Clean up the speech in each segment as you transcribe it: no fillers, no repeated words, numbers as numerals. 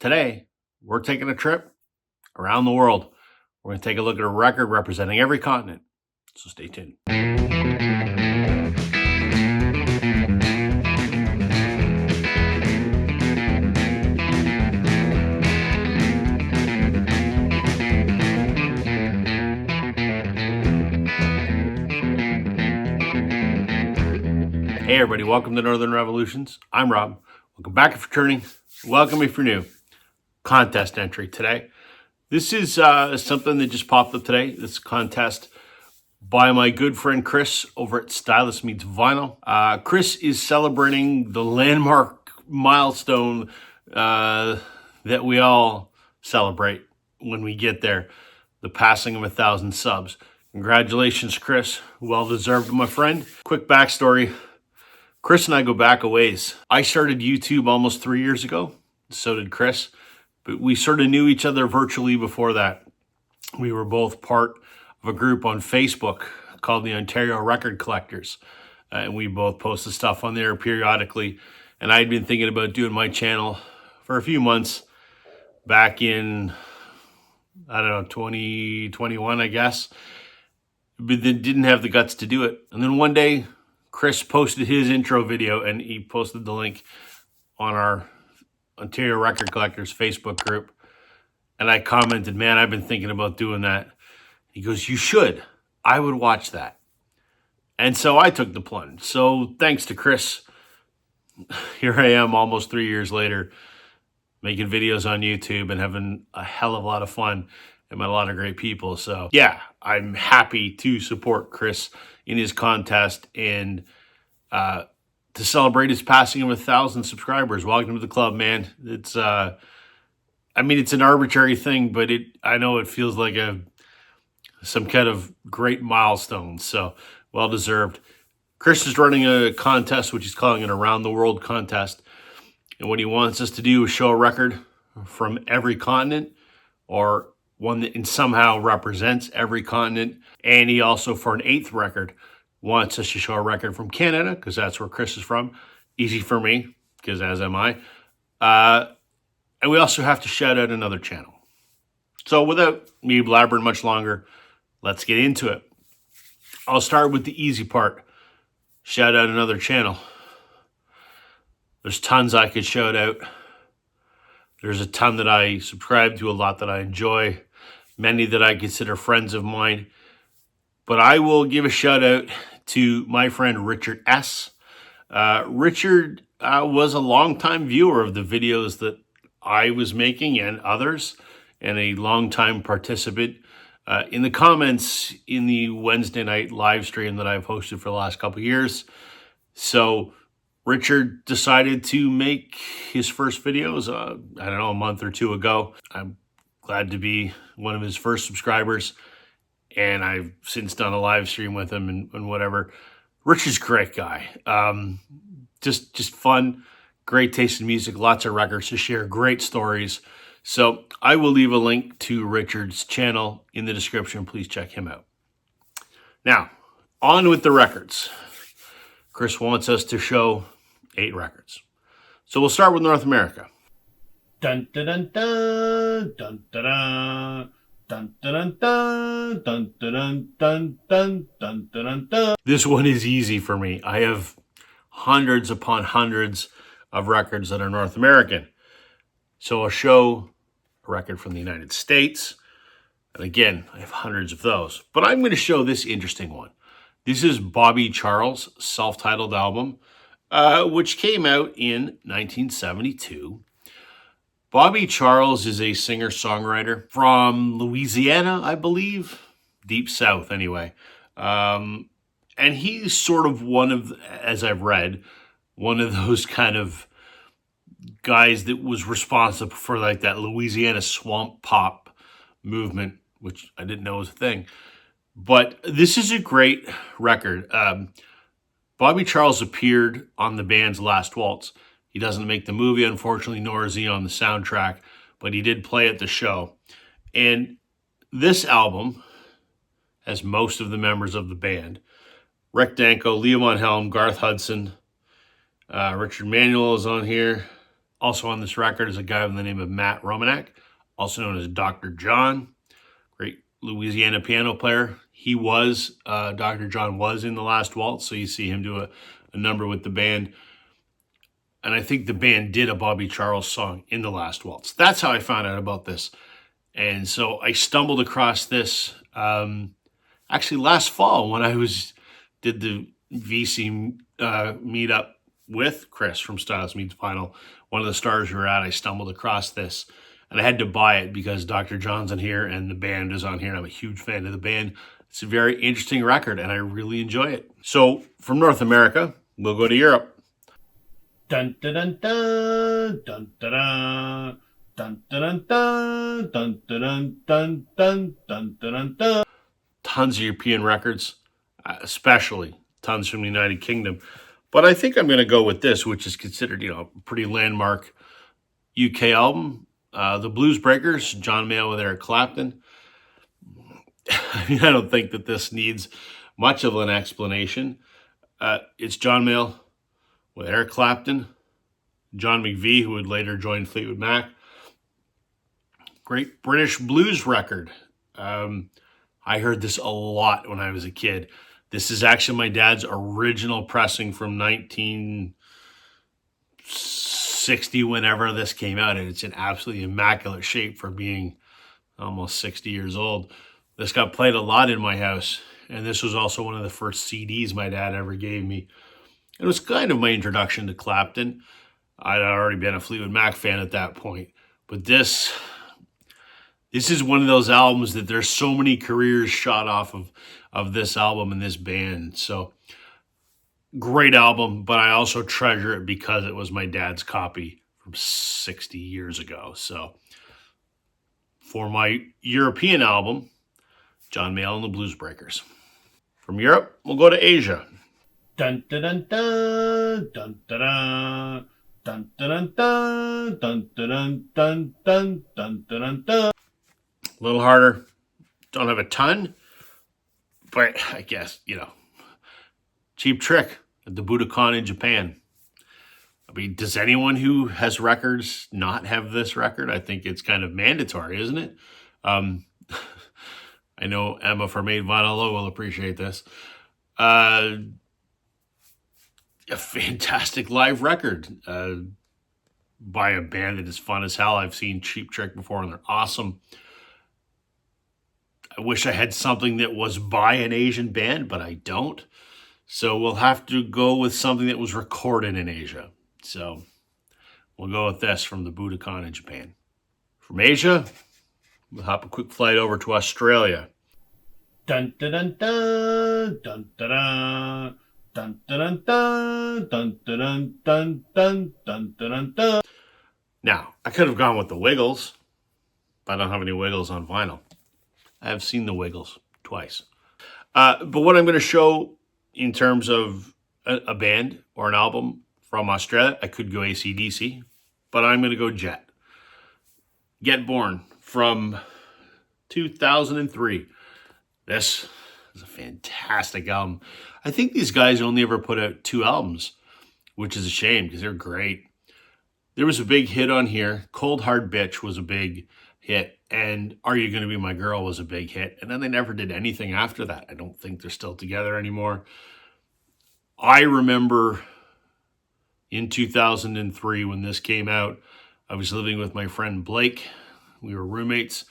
Today, we're taking a trip around the world. We're going to take a look at a record representing every continent. So stay tuned. Hey everybody, welcome to Northern Revolutions. I'm Rob. Welcome back if you're returning. Welcome if you're new. Contest entry today. This is something that just popped up today. This contest by my good friend Chris over at Stylus Meets Vinyl. Chris is celebrating the landmark milestone that we all celebrate when we get there, the passing of 1,000 subs. Congratulations, Chris. Well deserved, my friend. Quick backstory. Chris and I go back a ways. I started YouTube almost 3 years ago. So did Chris. But we sort of knew each other virtually before that. We were both part of a group on Facebook called the Ontario Record Collectors. And we both posted stuff on there periodically. And I'd been thinking about doing my channel for a few months back in, 2021, I guess. But then didn't have the guts to do it. And then one day, Chris posted his intro video and he posted the link on our Ontario Record Collectors Facebook group. And I commented, man, I've been thinking about doing that. He goes, you should. I would watch that. And so I took the plunge. So thanks to Chris, here I am almost 3 years later, making videos on YouTube and having a hell of a lot of fun and met a lot of great people. So yeah, I'm happy to support Chris in his contest and to celebrate his passing of 1,000 subscribers. Welcome to the club, man. It's it's an arbitrary thing, but I know it feels like some kind of great milestone. So well deserved. Chris is running a contest, which he's calling an Around the World contest. And what he wants us to do is show a record from every continent, or one that somehow represents every continent. And he also, for an 8th record, wants us to show a record from Canada, because that's where Chris is from. Easy for me, because as am I. And we also have to shout out another channel. So without me blabbering much longer, let's get into it. I'll start with the easy part. Shout out another channel. There's tons I could shout out. There's a ton that I subscribe to, a lot that I enjoy, many that I consider friends of mine. But I will give a shout out to my friend Richard S. Richard was a longtime viewer of the videos that I was making and others, and a longtime participant in the comments in the Wednesday night live stream that I've hosted for the last couple of years. So Richard decided to make his first videos, a month or two ago. I'm glad to be one of his first subscribers, and I've since done a live stream with him and whatever. Richard's a great guy. Just fun, great taste in music, lots of records to share, great stories. So I will leave a link to Richard's channel in the description. Please check him out. Now, on with the records. Chris wants us to show 8 records. So we'll start with North America. Dun dun dun dun dun dun dun dun dun dun dun dun dun dun dun dun. This one is easy for me. I have hundreds upon hundreds of records that are North American. So I'll show a record from the United States. And again, I have hundreds of those. But I'm going to show this interesting one. This is Bobby Charles' self-titled album, which came out in 1972. Bobby Charles is a singer-songwriter from Louisiana, I believe. Deep South, anyway. And he's sort of one of, as I've read, one of those kind of guys that was responsible for like that Louisiana swamp pop movement, which I didn't know was a thing. But this is a great record. Bobby Charles appeared on the band's Last Waltz. He doesn't make the movie, unfortunately, nor is he on the soundtrack, but he did play at the show. And this album has most of the members of the band. Rick Danko, Leo Von Helm, Garth Hudson, Richard Manuel is on here. Also on this record is a guy by the name of Matt Romanek, also known as Dr. John, great Louisiana piano player. He was, Dr. John was in The Last Waltz, so you see him do a number with the band. And I think the band did a Bobby Charles song in The Last Waltz. That's how I found out about this. And so I stumbled across this actually last fall when I did the VC meetup with Chris from Styles Meets Vinyl. One of the stars we were at, I stumbled across this. And I had to buy it because Dr. John's on here and the band is on here. And I'm a huge fan of the band. It's a very interesting record and I really enjoy it. So from North America, we'll go to Europe. Dun dun dun dun dun dun dun dun dun dun dun dun dun dun dun dun. Tons of European records, especially tons from the United Kingdom. But I think I'm going to go with this, which is considered, a pretty landmark UK album. The Blues Breakers, John Mayall with Eric Clapton. I don't think that this needs much of an explanation. It's John Mayall with Eric Clapton, John McVie, who would later join Fleetwood Mac. Great British blues record. I heard this a lot when I was a kid. This is actually my dad's original pressing from 1960, whenever this came out, and it's in absolutely immaculate shape for being almost 60 years old. This got played a lot in my house, and this was also one of the first CDs my dad ever gave me. It was kind of my introduction to Clapton. I'd already been a Fleetwood Mac fan at that point. But this is one of those albums that there's so many careers shot off of this album and this band. So great album, but I also treasure it because it was my dad's copy from 60 years ago. So for my European album, John Mayall and the Blues Breakers. From Europe, we'll go to Asia. Dun dun dun dun dun dun dun dun dun dun dun dun dun dun dun dun. A little harder. Don't have a ton, but I guess Cheap Trick at the Budokan in Japan. I mean, does anyone who has records not have this record? I think it's kind of mandatory, isn't it? I know Emma from Made Vinyl will appreciate this. A fantastic live record by a band that is fun as hell. I've seen Cheap Trick before and they're awesome. I wish I had something that was by an Asian band, but I don't. So we'll have to go with something that was recorded in Asia. So we'll go with this from the Budokan in Japan. From Asia, we'll hop a quick flight over to Australia. Dun dun dun dun dun dun dun dun dun dun dun dun dun dun dun dun. Now, I could have gone with the Wiggles, but I don't have any Wiggles on vinyl. I have seen the Wiggles twice. But what I'm going to show in terms of a band or an album from Australia, I could go AC/DC, but I'm going to go Jet. Get Born from 2003. This is a fantastic album. I think these guys only ever put out 2 albums, which is a shame because they're great. There was a big hit on here. Cold Hard Bitch was a big hit, and Are You Gonna Be My Girl was a big hit, and then they never did anything after that. I don't think they're still together anymore. I remember in 2003 when this came out, I was living with my friend Blake. We were roommates,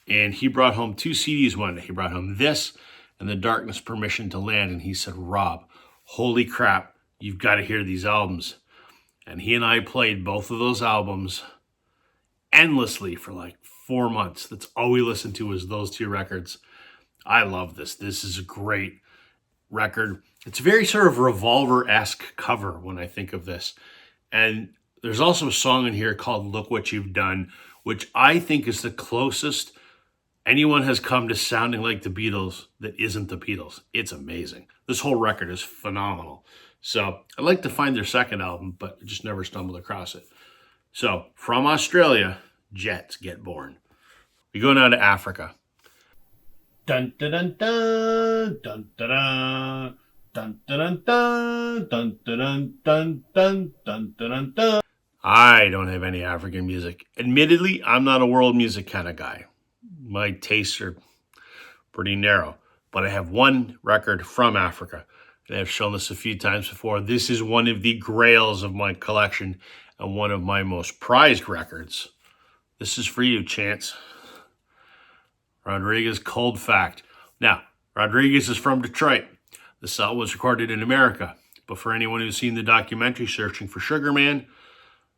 and he brought home 2 CDs one day. He brought home this and The Darkness Permission to Land, and he said, Rob, holy crap, you've got to hear these albums. And he and I played both of those albums endlessly for like 4 months. That's all we listened to was those 2 records. I love this. This is a great record. It's a very sort of Revolver-esque cover when I think of this. And there's also a song in here called Look What You've Done, which I think is the closest anyone has come to sounding like the Beatles that isn't the Beatles. It's amazing. This whole record is phenomenal. So I'd like to find their second album, but I just never stumbled across it. So from Australia, Jets Get Born. We go now to Africa. Dun dun dun dun dun dun dun dun dun dun dun dun dun dun dun dun dun. I don't have any African music. Admittedly, I'm not a world music kind of guy. My tastes are pretty narrow. But I have one record from Africa. And I've shown this a few times before. This is one of the grails of my collection and one of my most prized records. This is for you, Chance. Rodriguez, Cold Fact. Now, Rodriguez is from Detroit. The song was recorded in America. But for anyone who's seen the documentary Searching for Sugar Man,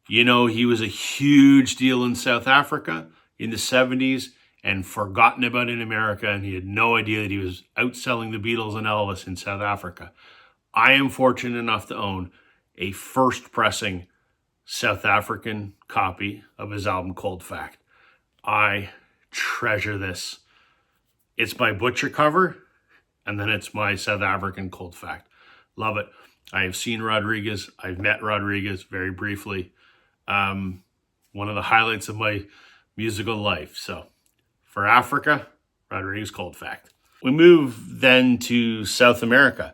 you know he was a huge deal in South Africa in the 70s and forgotten about in America, and he had no idea that he was outselling the Beatles and Elvis in South Africa. I am fortunate enough to own a first pressing South African copy of his album Cold Fact. I treasure this. It's my butcher cover, and then it's my South African Cold Fact. Love it. I have seen Rodriguez. I've met Rodriguez very briefly. One of the highlights of my musical life. So for Africa, Rodriguez Cold Fact. We move then to South America.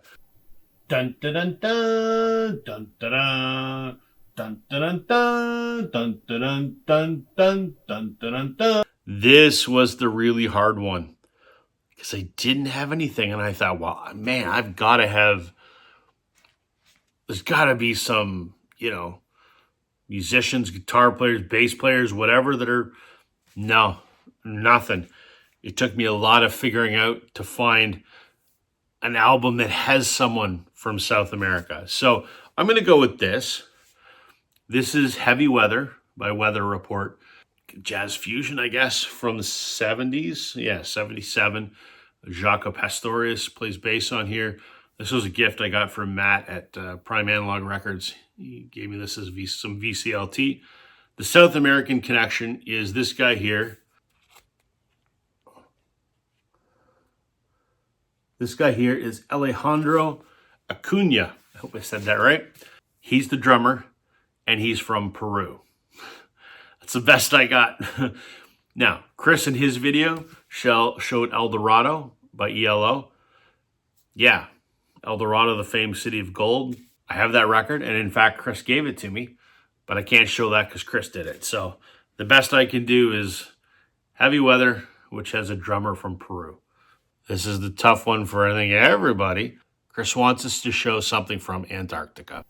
Dun dun dun dun dun dun dun dun dun dun dun dun dun dun dun dun. This was the really hard one because I didn't have anything, and I thought, well, man, I've got to have. There's got to be some, musicians, guitar players, bass players, whatever that are. No, nothing. It took me a lot of figuring out to find an album that has someone from South America. So I'm going to go with this. This is Heavy Weather by Weather Report. Jazz fusion, I guess, from the 70s. Yeah, 77. Jaco Pastorius plays bass on here. This was a gift I got from Matt at Prime Analog Records. He gave me this as some VCLT. The South American connection is this guy here. This guy here is Alejandro Acuna. I hope I said that right. He's the drummer, and he's from Peru. That's the best I got. Now, Chris in his video showed El Dorado by ELO. Yeah, El Dorado, the famed city of gold. I have that record, and in fact, Chris gave it to me, but I can't show that because Chris did it. So the best I can do is Heavy Weather, which has a drummer from Peru. This is the tough one for, I think, everybody. Chris wants us to show something from Antarctica.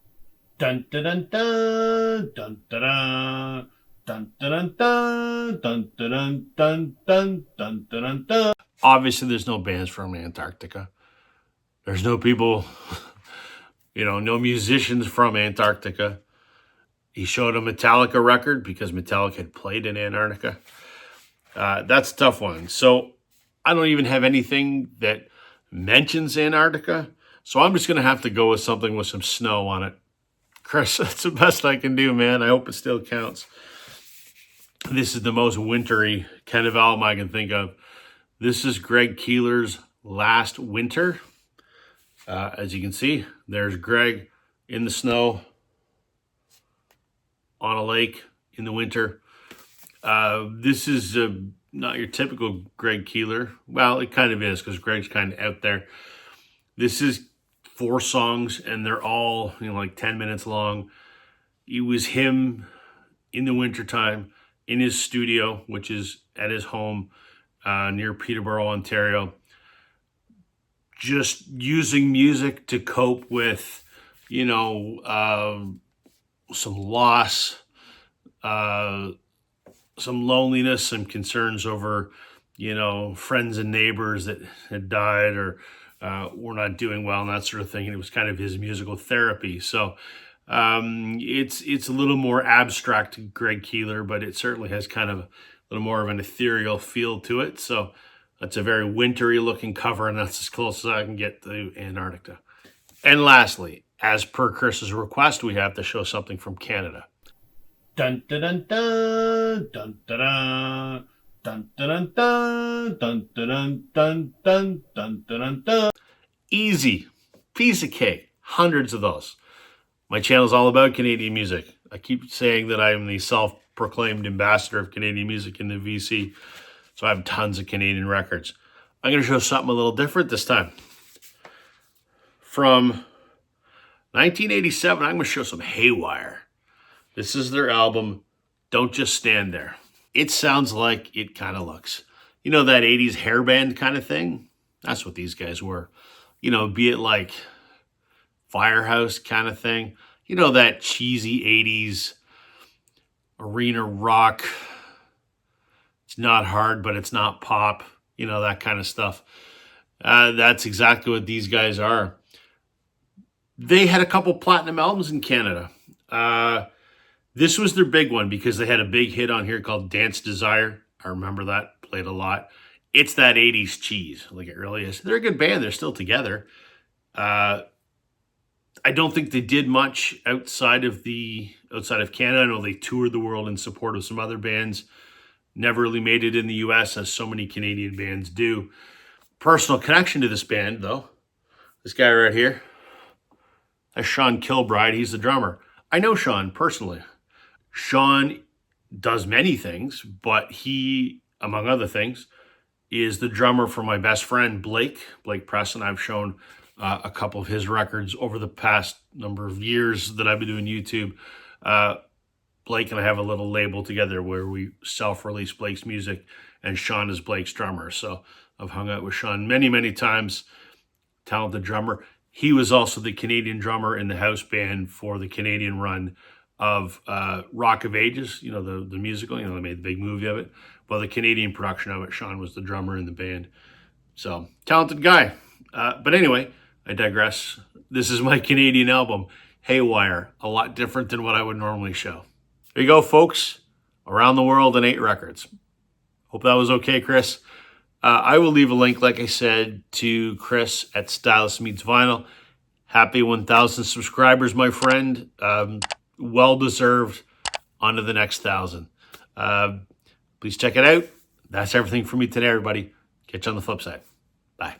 Dun dun dun dun dun dun dun dun dun dun dun dun dun dun dun dun. Obviously, there's no bands from Antarctica. There's no people, no musicians from Antarctica. He showed a Metallica record because Metallica had played in Antarctica. That's a tough one. So I don't even have anything that mentions Antarctica. So I'm just going to have to go with something with some snow on it. Chris, that's the best I can do, man. I hope it still counts. This is the most wintry kind of album I can think of. This is Greg Keeler's Last Winter. As you can see, there's Greg in the snow on a lake in the winter. This is not your typical Greg Keeler. Well, it kind of is because Greg's kind of out there. This is 4 songs, and they're all like 10 minutes long. It was him in the wintertime in his studio, which is at his home near Peterborough, Ontario. Just using music to cope with, some loss, some loneliness, some concerns over, friends and neighbors that had died or were not doing well and that sort of thing. And it was kind of his musical therapy. So it's a little more abstract to Greg Keeler, but it certainly has kind of a little more of an ethereal feel to it. So that's a very wintry looking cover, and that's as close as I can get to Antarctica. And lastly, as per Chris's request, we have to show something from Canada. Dun dun dun dun dun dun dun dun dun dun dun dun dun dun dun dun. Easy, piece of cake, hundreds of those. My channel is all about Canadian music. I keep saying that I am the self-proclaimed ambassador of Canadian music in the VC. So I have tons of Canadian records. I'm going to show something a little different this time. From 1987, I'm going to show some Haywire. This is their album, Don't Just Stand There. It sounds like it kind of looks. You know, that 80s hairband kind of thing? That's what these guys were. You know, be it like Firehouse kind of thing. You know, that cheesy 80s arena rock. It's not hard, but it's not pop. You know, that kind of stuff. That's exactly what these guys are. They had a couple platinum albums in Canada. This was their big one because they had a big hit on here called Dance Desire. I remember that, played a lot. It's that 80s cheese, like it really is. They're a good band. They're still together. I don't think they did much outside of Canada. I know they toured the world in support of some other bands. Never really made it in the US, as so many Canadian bands do. Personal connection to this band, though. This guy right here. That's Sean Kilbride. He's the drummer. I know Sean personally. Sean does many things, but he, among other things, is the drummer for my best friend, Blake Preston. I've shown a couple of his records over the past number of years that I've been doing YouTube. Blake and I have a little label together where we self-release Blake's music, and Sean is Blake's drummer. So I've hung out with Sean many, many times. Talented drummer. He was also the Canadian drummer in the house band for the Canadian run of Rock of Ages, you know, the musical. You know, they made the big movie of it. Well, the Canadian production of it, Sean was the drummer in the band. So, talented guy. But anyway, I digress. This is my Canadian album, Haywire. A lot different than what I would normally show. There you go, folks. Around the World in 8 records. Hope that was okay, Chris. I will leave a link, like I said, to Chris at Stylus Meets Vinyl. Happy 1,000 subscribers, my friend. Well-deserved. On to the next 1,000. Please check it out. That's everything for me today, everybody. Catch you on the flip side. Bye.